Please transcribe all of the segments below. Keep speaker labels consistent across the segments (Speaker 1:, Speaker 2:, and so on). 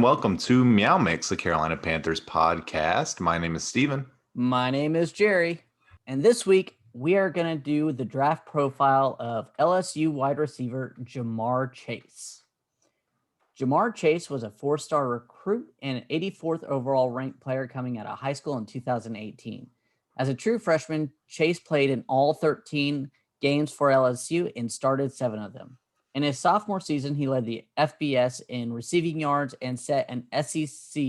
Speaker 1: welcome to MeowMix, the Carolina Panthers podcast. My name is Steven.
Speaker 2: My name is Jerry, and this week we are going to do the draft profile of LSU wide receiver Jamar Chase. Jamar Chase was a four-star recruit and an 84th overall ranked player coming out of high school in 2018. As a true freshman, Chase played in all 13 games for LSU and started 7 of them. In his sophomore season, he led the FBS in receiving yards and set an SEC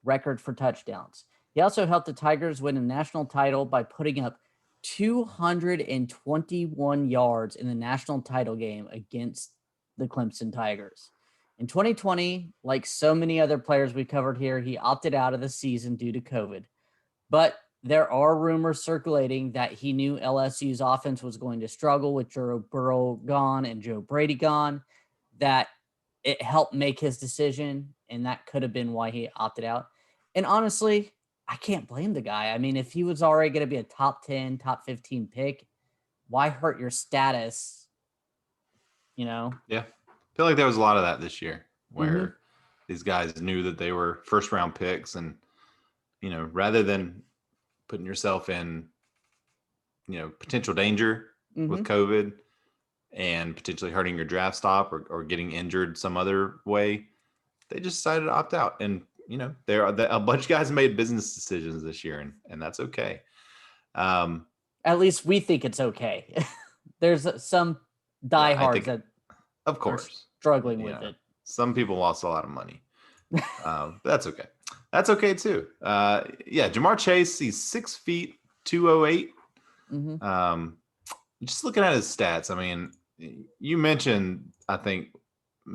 Speaker 2: record for touchdowns. He also helped the Tigers win a national title by putting up 221 yards in the national title game against the Clemson Tigers. In 2020, like so many other players we covered here, he opted out of the season due to COVID. But there are rumors circulating that he knew LSU's offense was going to struggle with Joe Burrow gone and Joe Brady gone, that it helped make his decision, and that could have been why he opted out. And honestly, I can't blame the guy. I mean, if he was already going to be a top 10, top 15 pick, why hurt your status,
Speaker 1: Yeah. I feel like there was a lot of that this year where these guys knew that they were first-round picks and, rather than putting yourself in, potential danger with COVID and potentially hurting your draft stock or getting injured some other way, they just decided to opt out. And, a bunch of guys made business decisions this year, and that's okay.
Speaker 2: At least we think it's okay. There's some diehards that,
Speaker 1: of course,
Speaker 2: are struggling with it.
Speaker 1: Some people lost a lot of money. That's okay. That's okay too. Jamar Chase, he's 6 feet, 208. Just looking at his stats, I mean, you mentioned, I think,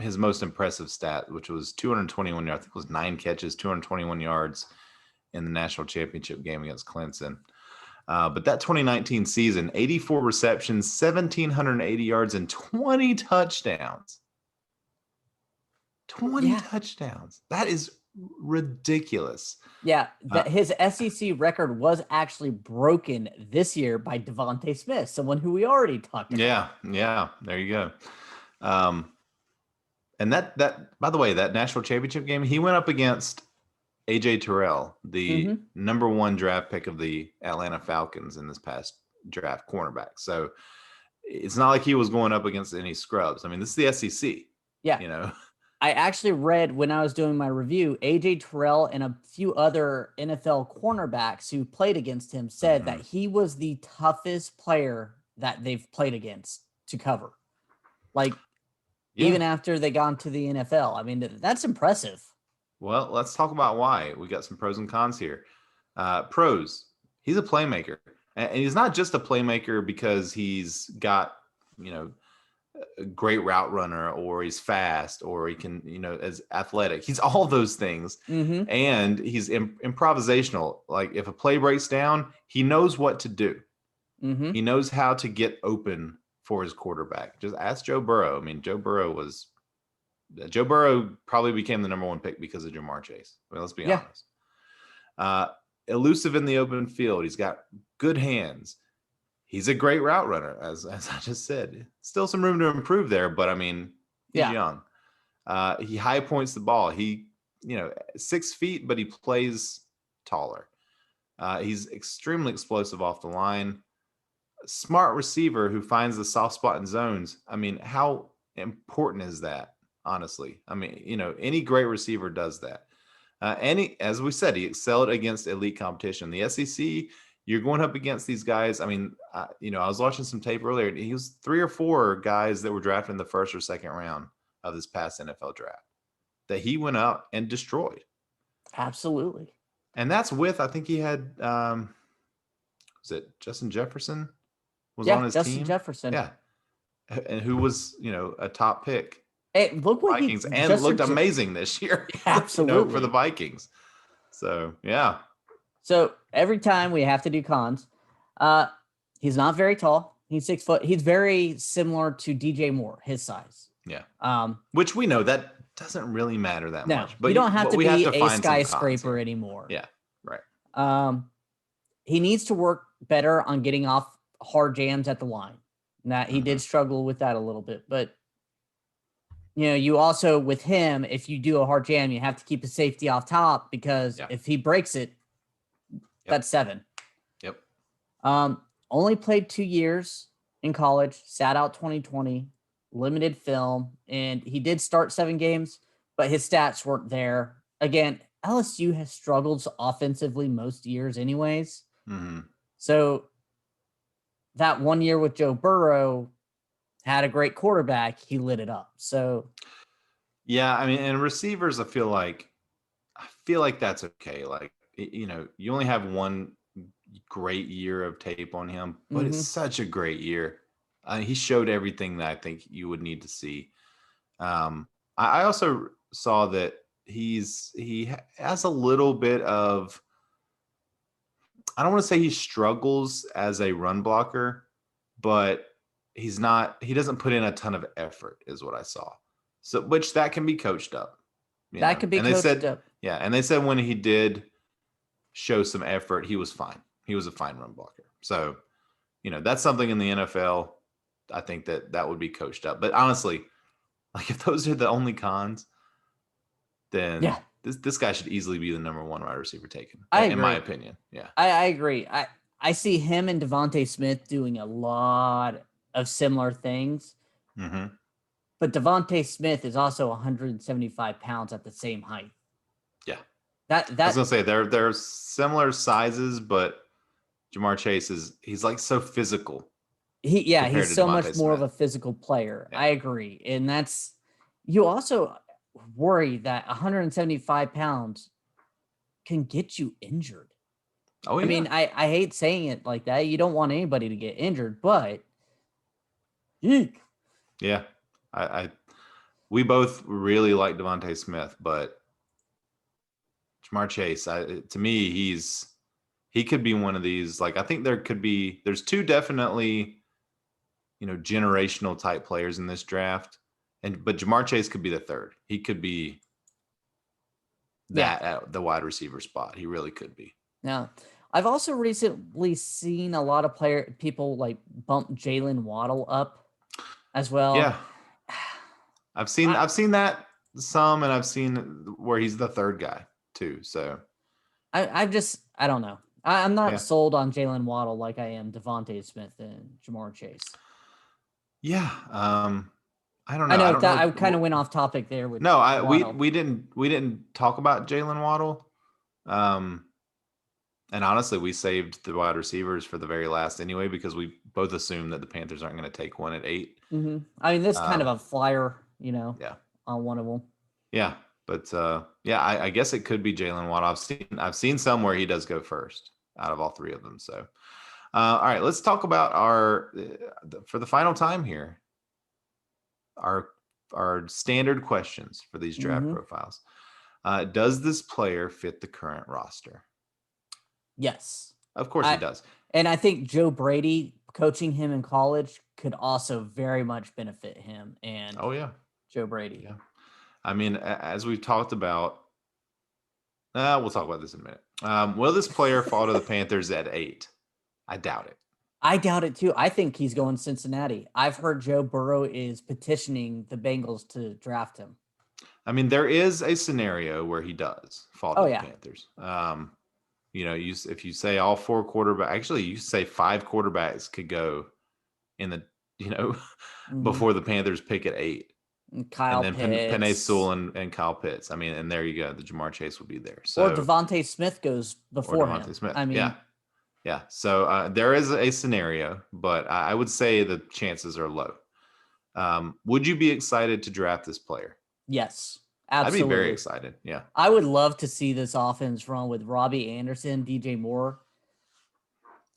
Speaker 1: his most impressive stat, which was 221 yards. I think it was 9 catches, 221 yards in the national championship game against Clemson. But that 2019 season, 84 receptions, 1,780 yards, and 20 touchdowns. 20 touchdowns. That is ridiculous.
Speaker 2: Yeah, his SEC record was actually broken this year by Devontae Smith, someone who we already talked about.
Speaker 1: Yeah, there you go. And that by the way, that national championship game, he went up against AJ Terrell, the number 1 draft pick of the Atlanta Falcons in this past draft, cornerback. So it's not like he was going up against any scrubs. I mean, this is the SEC.
Speaker 2: Yeah. I actually read when I was doing my review, AJ Terrell and a few other NFL cornerbacks who played against him said that he was the toughest player that they've played against to cover. Even after they got into the NFL. I mean, that's impressive.
Speaker 1: Well, let's talk about why. We got some pros and cons here. Pros, he's a playmaker. And he's not just a playmaker because he's got, a great route runner, or he's fast, or he can, as athletic. He's all those things. And he's improvisational. Like if a play breaks down, he knows what to do. He knows how to get open for his quarterback. Just ask Joe Burrow. I mean, Joe Burrow probably became the number 1 pick because of Jamar Chase. I mean, let's be honest. Elusive in the open field. He's got good hands. He's a great route runner, as I just said. Still some room to improve there, but I mean, he's young. He high points the ball. He, 6 feet, but he plays taller. He's extremely explosive off the line. Smart receiver who finds the soft spot in zones. I mean, how important is that? Honestly, I mean, any great receiver does that. As we said, he excelled against elite competition. The SEC, you're going up against these guys. I mean, I was watching some tape earlier. He was 3 or 4 guys that were drafted in the first or second round of this past NFL draft that he went out and destroyed.
Speaker 2: Absolutely.
Speaker 1: And that's with, I think he had, was it Justin Jefferson was on his
Speaker 2: Justin
Speaker 1: team?
Speaker 2: Jefferson.
Speaker 1: Yeah. And who was, a top pick.
Speaker 2: It looked like
Speaker 1: Vikings and looked amazing this year.
Speaker 2: Absolutely.
Speaker 1: For the Vikings. So, yeah.
Speaker 2: So every time we have to do cons, he's not very tall. He's 6 foot. He's very similar to DJ Moore, his size.
Speaker 1: Yeah. Which we know that doesn't really matter that much.
Speaker 2: But you don't have to be a skyscraper anymore.
Speaker 1: Yeah. Right.
Speaker 2: He needs to work better on getting off hard jams at the line. Now he did struggle with that a little bit, but you also with him, if you do a hard jam, you have to keep a safety off top because if he breaks it, that's 7.
Speaker 1: Yep.
Speaker 2: Only played 2 years in college, sat out 2020, limited film, and he did start 7 games, but his stats weren't there. Again, LSU has struggled offensively most years anyways.
Speaker 1: Mm-hmm.
Speaker 2: So that 1 year with Joe Burrow had a great quarterback. He lit it up. So
Speaker 1: yeah, I mean, and receivers, I feel like that's okay. Like, you only have one great year of tape on him, but it's such a great year. He showed everything that I think you would need to see. I also saw that he has a little bit of, I don't want to say he struggles as a run blocker, but he doesn't put in a ton of effort is what I saw. So, which that can be coached up.
Speaker 2: That could be coached up.
Speaker 1: Yeah. And they said when he did show some effort, he was fine. He was a fine run blocker. So, that's something in the NFL. I think that would be coached up. But honestly, like if those are the only cons, then this guy should easily be the number 1 wide receiver taken, in my opinion. Yeah.
Speaker 2: I agree. I see him and Devontae Smith doing a lot of similar things.
Speaker 1: Mm-hmm.
Speaker 2: But Devontae Smith is also 175 pounds at the same height.
Speaker 1: Yeah.
Speaker 2: I was
Speaker 1: going to say they're similar sizes, but Jamar Chase he's like so physical.
Speaker 2: He's so much more of a physical player. Yeah. I agree. And you also worry that 175 pounds can get you injured.
Speaker 1: Oh, yeah.
Speaker 2: I mean, I hate saying it like that. You don't want anybody to get injured, but eek.
Speaker 1: Yeah. We both really like Devontae Smith, but Jamar Chase, to me, he could be one of these. Like, I think there's 2 definitely, generational type players in this draft, but Jamar Chase could be the 3rd. He could be that at the wide receiver spot. He really could be.
Speaker 2: Yeah. I've also recently seen a lot of people like bump Jalen Waddle up as well.
Speaker 1: Yeah. I've seen that some, and I've seen where he's the 3rd guy too. So
Speaker 2: I don't know. I'm not sold on Jalen Waddle like I am Devontae Smith and Jamar Chase.
Speaker 1: Yeah. I don't know.
Speaker 2: I know I kind of went off topic there with
Speaker 1: we didn't talk about Jalen Waddle. And honestly, we saved the wide receivers for the very last anyway, because we both assumed that the Panthers aren't going to take one at 8.
Speaker 2: Mm-hmm. I mean, this is kind of a flyer, on one of them.
Speaker 1: Yeah. But I guess it could be Jalen Waddle. I've seen some where he does go first out of all 3 of them. So, all right, let's talk about for the final time here, our standard questions for these draft profiles. Does this player fit the current roster?
Speaker 2: Yes.
Speaker 1: Of course he does.
Speaker 2: And I think Joe Brady coaching him in college could also very much benefit him and Joe Brady.
Speaker 1: Yeah. I mean, as we've talked about, we'll talk about this in a minute. Will this player fall to the Panthers at 8? I doubt it.
Speaker 2: I doubt it too. I think he's going Cincinnati. I've heard Joe Burrow is petitioning the Bengals to draft him.
Speaker 1: I mean, there is a scenario where he does fall to the Panthers. If you say all 4 quarterbacks, actually you say 5 quarterbacks could go in the, before the Panthers pick at 8.
Speaker 2: Kyle Pitts.
Speaker 1: Penei Sewell and Kyle Pitts. I mean, and there you go. The Jamar Chase would be there. So,
Speaker 2: or Devontae Smith goes before him.
Speaker 1: Smith.
Speaker 2: I mean,
Speaker 1: yeah. So there is a scenario, but I would say the chances are low. Would you be excited to draft this player?
Speaker 2: Yes, absolutely.
Speaker 1: I'd be very excited. Yeah.
Speaker 2: I would love to see this offense run with Robbie Anderson, DJ Moore,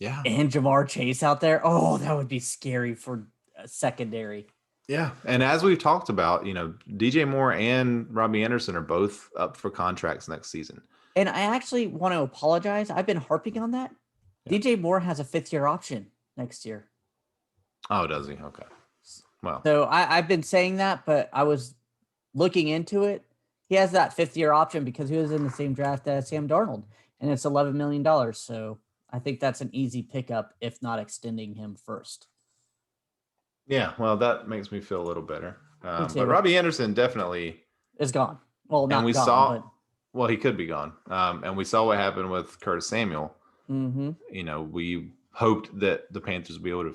Speaker 2: and Jamar Chase out there. Oh, that would be scary for a secondary.
Speaker 1: Yeah. And as we've talked about, DJ Moore and Robbie Anderson are both up for contracts next season.
Speaker 2: And I actually want to apologize. I've been harping on that. Yeah. DJ Moore has a 5th-year option next year.
Speaker 1: Oh, does he? Okay. Well,
Speaker 2: so I've been saying that, but I was looking into it. He has that 5th-year option because he was in the same draft as Sam Darnold, and it's $11 million. So I think that's an easy pickup, if not extending him first.
Speaker 1: Yeah, well, that makes me feel a little better. But Robbie Anderson definitely
Speaker 2: is gone. Well, not gone,
Speaker 1: well, he could be gone. And we saw what happened with Curtis Samuel.
Speaker 2: Mm-hmm.
Speaker 1: You know, we hoped that the Panthers would be able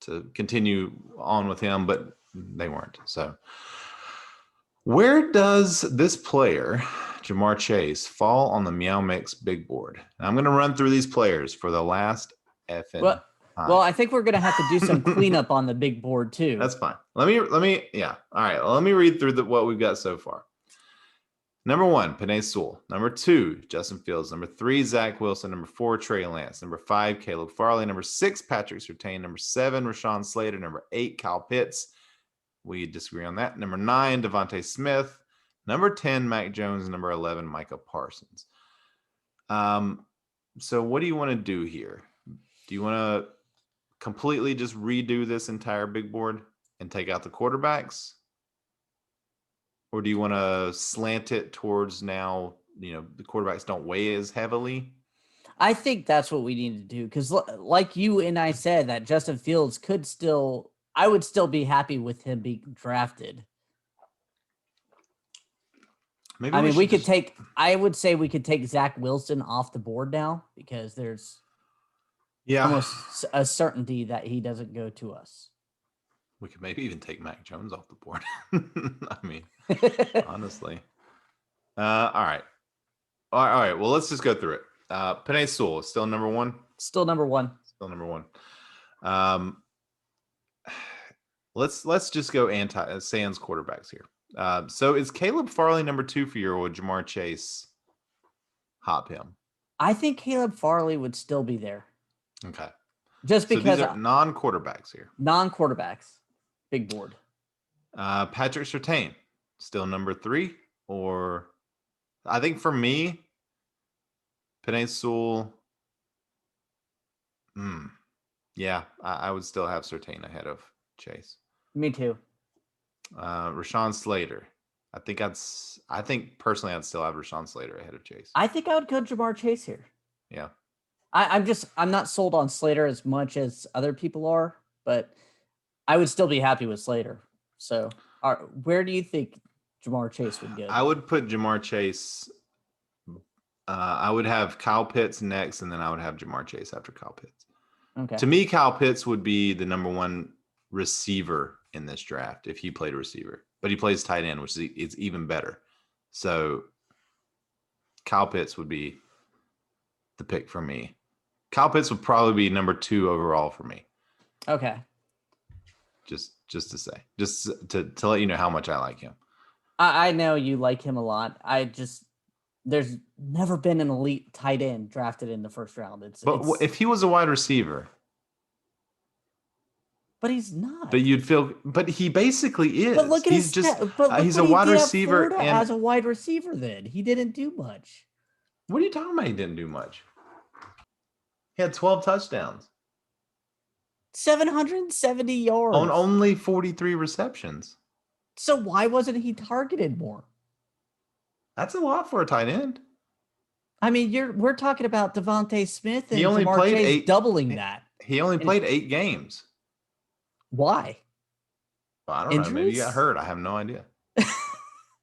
Speaker 1: to continue on with him, but they weren't. So where does this player, Jamar Chase, fall on the MeowMix big board? And I'm going to run through these players for the last effing time.
Speaker 2: Well, I think we're going to have to do some cleanup on the big board too.
Speaker 1: That's fine. Let me, yeah. All right. Let me read through what we've got so far. Number 1, Penei Sewell. Number 2, Justin Fields. Number 3, Zach Wilson. Number 4, Trey Lance. Number 5, Caleb Farley. Number 6, Patrick Surtain. Number 7, Rashawn Slater. Number 8, Kyle Pitts. We disagree on that. Number 9, Devontae Smith. Number 10, Mac Jones. Number 11, Micah Parsons. So what do you want to do here? Do you want to completely just redo this entire big board and take out the quarterbacks? Or do you want to slant it towards now, the quarterbacks don't weigh as heavily?
Speaker 2: I think that's what we need to do. Because like you and I said, that Justin Fields I would still be happy with him being drafted. I would say we could take Zach Wilson off the board now because there's almost a certainty that he doesn't go to us.
Speaker 1: We could maybe even take Mac Jones off the board. I mean, honestly. All right. Well, let's just go through it. Penei Sewell is still number 1.
Speaker 2: Still number 1.
Speaker 1: Still number 1. Let's just go sans quarterbacks here. So is Caleb Farley number 2 for you, or would Jamar Chase hop him?
Speaker 2: I think Caleb Farley would still be there.
Speaker 1: Okay.
Speaker 2: Just because
Speaker 1: these are non-quarterbacks here.
Speaker 2: Non-quarterbacks. Big board.
Speaker 1: Patrick Surtain, still number 3, or I think for me, Penei Sewell. Yeah, I would still have Surtain ahead of Chase.
Speaker 2: Me too.
Speaker 1: Rashawn Slater. I think personally I'd still have Rashawn Slater ahead of Chase.
Speaker 2: I think I would go Jamar Chase here.
Speaker 1: Yeah.
Speaker 2: I'm not sold on Slater as much as other people are, but I would still be happy with Slater. So where do you think Jamar Chase would go?
Speaker 1: I would put Jamar Chase. I would have Kyle Pitts next, and then I would have Jamar Chase after Kyle Pitts.
Speaker 2: Okay.
Speaker 1: To me, Kyle Pitts would be the number 1 receiver in this draft if he played a receiver, but he plays tight end, which is even better. So Kyle Pitts would be the pick for me. Kyle Pitts would probably be number 2 overall for me.
Speaker 2: Okay.
Speaker 1: Just to say, just to let you know how much I like him.
Speaker 2: I know you like him a lot. There's never been an elite tight end drafted in the first round.
Speaker 1: If he was a wide receiver.
Speaker 2: But he's not.
Speaker 1: But he basically is.
Speaker 2: But look at
Speaker 1: he's a wide receiver
Speaker 2: and as a wide receiver. Then he didn't do much.
Speaker 1: What are you talking about? He didn't do much. He had 12 touchdowns,
Speaker 2: 770 yards
Speaker 1: on only 43 receptions.
Speaker 2: So why wasn't he targeted more?
Speaker 1: That's a lot for a tight end.
Speaker 2: I mean, we're talking about Devontae Smith and
Speaker 1: he only
Speaker 2: Jamar
Speaker 1: played
Speaker 2: Chase doubling that.
Speaker 1: He only played 8 games.
Speaker 2: Why?
Speaker 1: Well, I don't know. Maybe he got hurt. I have no idea.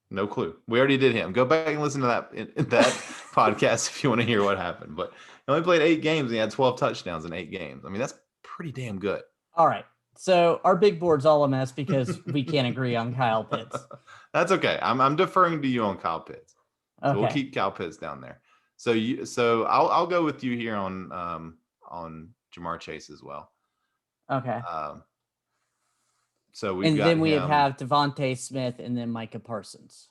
Speaker 1: No clue. We already did him. Go back and listen to that podcast if you want to hear what happened. But he only played 8 games and he had 12 touchdowns in 8 games. I mean, that's pretty damn good.
Speaker 2: All right. So our big board's all a mess because we can't agree on Kyle Pitts.
Speaker 1: That's okay. I'm deferring to you on Kyle Pitts. So
Speaker 2: okay.
Speaker 1: We'll keep Kyle Pitts down there. So I'll go with you here on Jamar Chase as well.
Speaker 2: Okay.
Speaker 1: So
Speaker 2: we have Devontae Smith and then Micah Parsons.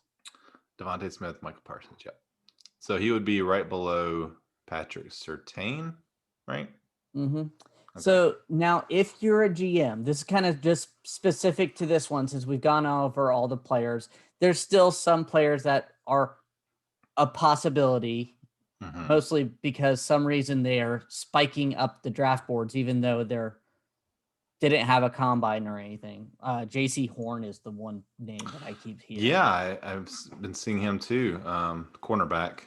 Speaker 1: Devontae Smith, Micah Parsons, yeah. So he would be right below Patrick Surtain, right?
Speaker 2: Mm-hmm. Okay. So now if you're a GM, this is kind of just specific to this one since we've gone over all the players. There's still some players that are a possibility, mostly because some reason they are spiking up the draft boards, even though they didn't have a combine or anything. J.C. Horn is the one name that I keep hearing.
Speaker 1: Yeah, I've been seeing him too, cornerback.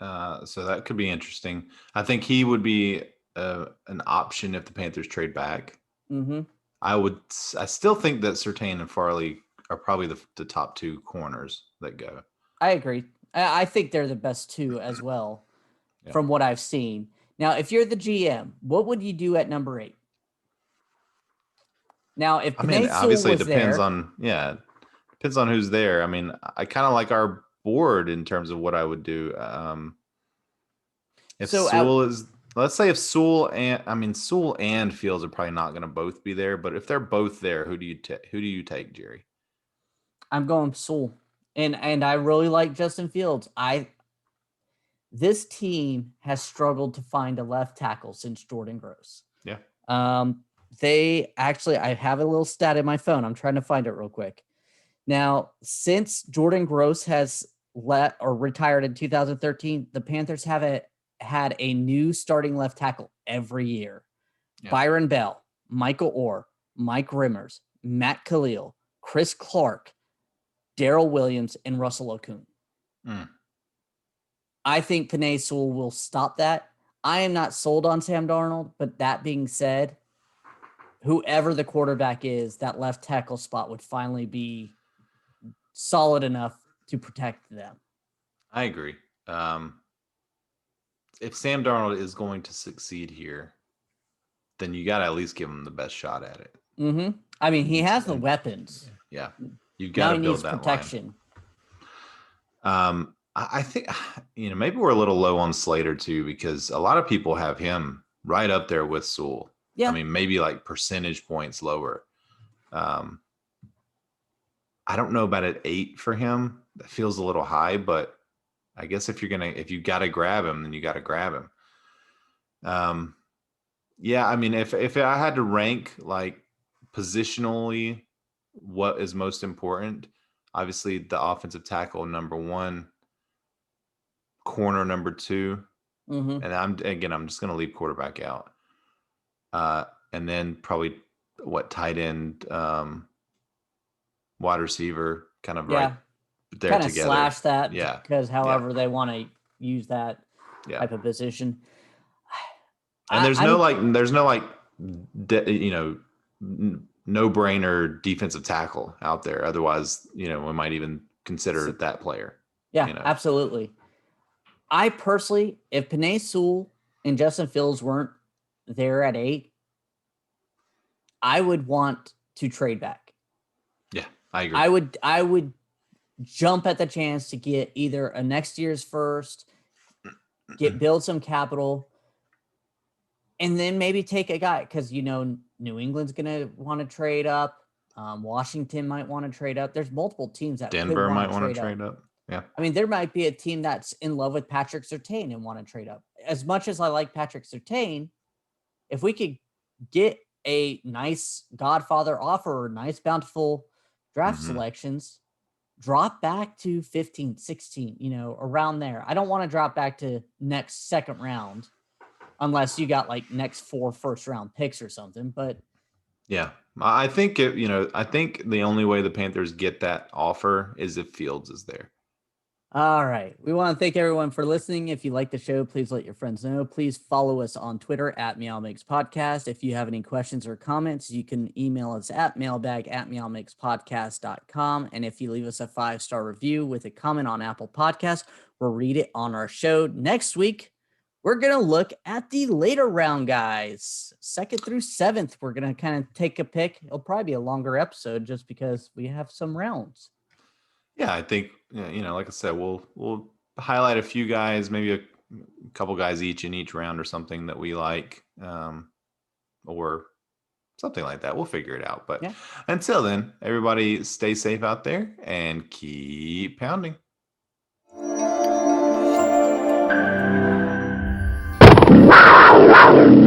Speaker 1: So that could be interesting. I think he would be an option if the Panthers trade back.
Speaker 2: Mm-hmm.
Speaker 1: I still think that Surtain and Farley are probably the top two corners that go.
Speaker 2: I agree. I think they're the best two as well, from what I've seen. Now, if you're the GM, what would you do at number 8? Now, if
Speaker 1: obviously it depends
Speaker 2: there,
Speaker 1: on depends on who's there. I mean, I kind of like our board in terms of what I would do. If Sewell is, let's say if Sewell and Fields are probably not going to both be there, but if they're both there, who do you take, Jerry?
Speaker 2: I'm going Sewell, and I really like Justin Fields. This team has struggled to find a left tackle since Jordan Gross.
Speaker 1: Yeah.
Speaker 2: They actually, I have a little stat in my phone. I'm trying to find it real quick. Now, since Jordan Gross has retired in 2013, the Panthers have had a new starting left tackle every year. Yeah. Byron Bell, Michael Orr, Mike Rimmers, Matt Khalil, Chris Clark, Darrell Williams, and Russell Okung. I think Penei Sewell will stop that. I am not sold on Sam Darnold, but that being said, whoever the quarterback is, that left tackle spot would finally be solid enough to protect them.
Speaker 1: I agree. If Sam Darnold is going to succeed here, then you got to at least give him the best shot at it.
Speaker 2: Mm-hmm. I mean, he has the weapons.
Speaker 1: Yeah. You got to build that
Speaker 2: protection.
Speaker 1: Line. I think, maybe we're a little low on Slater too, because a lot of people have him right up there with Sewell. Yeah. I mean, maybe like percentage points lower. I don't know about at 8 for him. That feels a little high, but I guess if you got to grab him, then you got to grab him. Yeah. I mean, if I had to rank like positionally what is most important, obviously the offensive tackle number 1, corner number 2, and I'm just going to leave quarterback out. And then probably tight end, wide receiver, kind of right there
Speaker 2: kind
Speaker 1: together.
Speaker 2: Slash that, because however they want to use that type of position.
Speaker 1: And there's no no-brainer defensive tackle out there. Otherwise, we might even consider that player.
Speaker 2: Yeah, absolutely. I personally, if Penei Sewell and Justin Fields weren't there at 8, I would want to trade back.
Speaker 1: Yeah, I agree.
Speaker 2: I would jump at the chance to get either a next year's first, build some capital, and then maybe take a guy, because New England's going to want to trade up. Washington might want to trade up. There's multiple teams that
Speaker 1: Denver might want to trade up. Yeah.
Speaker 2: I mean, there might be a team that's in love with Patrick Surtain and want to trade up. As much as I like Patrick Surtain, if we could get a nice Godfather offer or nice bountiful draft selections, drop back to 15, 16, around there. I don't want to drop back to next second round unless you got like next 4 first-round picks or something. But
Speaker 1: yeah, I think I think the only way the Panthers get that offer is if Fields is there.
Speaker 2: All right. We want to thank everyone for listening. If you like the show, please let your friends know. Please follow us on Twitter at MeowMix Podcast. If you have any questions or comments, you can email us at mailbag@meowmixpodcast.com. And if you leave us a 5-star review with a comment on Apple Podcasts, we'll read it on our show. Next week, we're going to look at the later round guys, 2nd through 7th. We're going to kind of take a pick. It'll probably be a longer episode just because we have some rounds.
Speaker 1: Yeah, I think, like I said, we'll highlight a few guys, maybe a couple guys each in each round or something that we like, or something like that. We'll figure it out. But until then, everybody stay safe out there and keep pounding. Wow.